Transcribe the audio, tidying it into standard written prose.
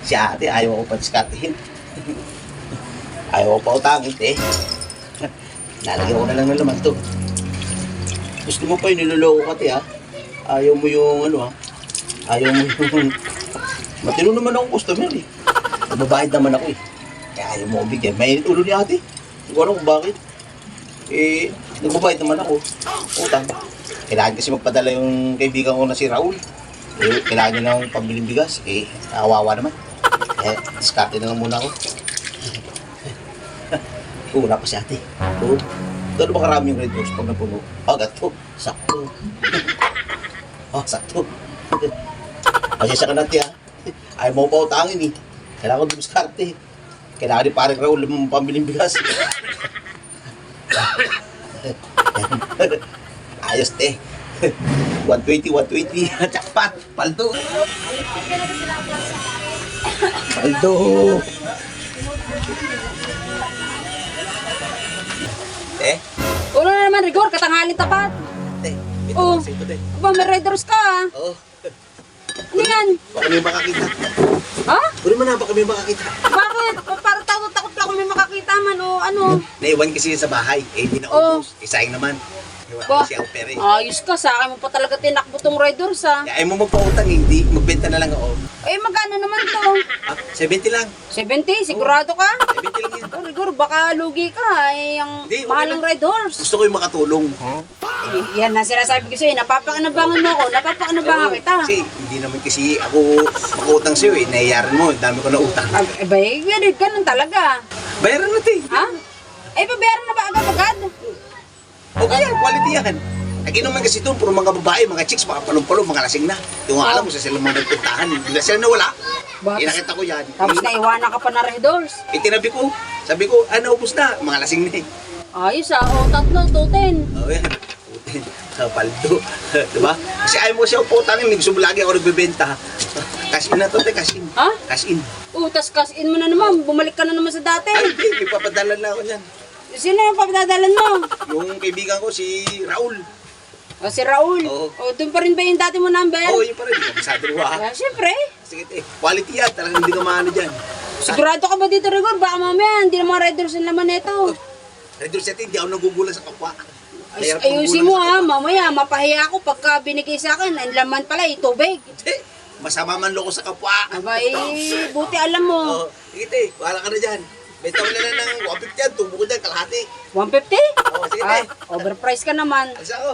Si ate, ayaw ko pa diskartehin. Ayaw ko pa utangin, eh. Lalagyan ko na lang ng laman to. Gusto mo pa yung niloloko ka, te, ha? Ayaw mo yung, ano, ha? Ayaw mo yung... Matino naman akong customer, eh. Nagbabayad naman ako, eh. Kaya ayaw mo akong bigyan. May ulo ni ate. Siguro kung bakit. Eh, nagbabayad naman ako. Utang. Kailangan kasi magpadala yung kaibigan ko na si Raul. Eh, kailangan niya ng pambiling bigas. Eh, nakawawa naman. Eh, diskarte na lang muna ako. Wala pa si ate. Oo. Doon ba karami yung red rose pag napuno? Ah, gato. Sakto. Ah, sakto. Pasensya ka natin, ha. Ayaw mo pa utangin, eh. Kailangan ko diskarte. Kailangan ni parang Raul ng pambiling bigas. Ayos, te. 120. Jackpot. Paldo. Paldo. Te. Ulo na naman, Rigor, katanghali tapat. Te. Ito Oh. kasi ito, te. Aba, may riders ka, ah. Oo. Ano yan? Baka may makakita. Ha? Puro man na, baka may makakita. Bakit? Parang takot-takot lang kung may makakita man, o ano? Naiwan kasi sa bahay. Eh, hindi na Oh. ubos. Isayang naman. Iwan Ba? ko si Auper, eh. Ayos ka, sa akin mo pa talaga tinakbo tong riders, ah. Ayaw mo magpautang, hindi. Magbenta na lang ako. Eh, magkano naman to? Ah, 70 lang. 70? Sigurado ka? 70 lang yan. Oh, Rigor, baka lugi ka, eh, ang Hindi, okay mahal ng lang. red horse. Gusto ko yung makatulong. Eh, yan na sinasabi ko sa'yo, napapakanabangan mo ako, napapakanabangan Oo, kita. Kasi hindi naman kasi ako makutang sa'yo, eh. Nahiyaran mo. Dami ko na utang. Eh, ba, ganun talaga. Bayaran natin. Ha? Eh, babayaran na ba agad-agad? Okay yan, quality yan. Lagi naman kasi doon, puro mga babae, mga chicks, mga palong-palong, mga lasing na. Yung alam mo sa sila mga nagpuntahan, bigla sila nawala. Bakit? Eh, nakita ko yan. Tapos naiwanan ka pa na red horse. Tinabi ko, sabi ko, naubos na, mga lasing na eh. Ayos ah, o tatlo, 210. Oh, yan. Putin, paldo. Diba? Kasi ayaw mo siya uputangin, gusto mo lagi ako nagbebenta. Cash in na to, cash in. Ha? Cash in. Tas cash in mo na naman, bumalik ka na naman sa dati. Ay, hindi, may papadala na ako niyan. Sino yung papadadalan mo? Yung kaibigan ko, si Raul. O si Raul. Oo. O doon pa rin ba yung dati mo number? Oo, yun pa rin. Kabisado mo ha. Siyempre. Sige, quality yan. Talagang hindi ka maano dyan. Sigurado ka ba dito, Rigor? Baka mamaya, hindi na mga red horse ang laman nito. Red Horse City, hindi ako nagugulan sa kapwa. Ayusin mo ha, mamaya, mapahiya ako pagka binigay sa akin. Ang laman pala, tubig. Hindi, masama man loko sa kapwa. Aba, buti alam mo. Oo, sige, te, wala ka na dyan. Benta mo na lang ng 150 yan, tubo ko dyan, kalahati. 150? Oo, sige, te. Overpriced ka naman. Alisa ko.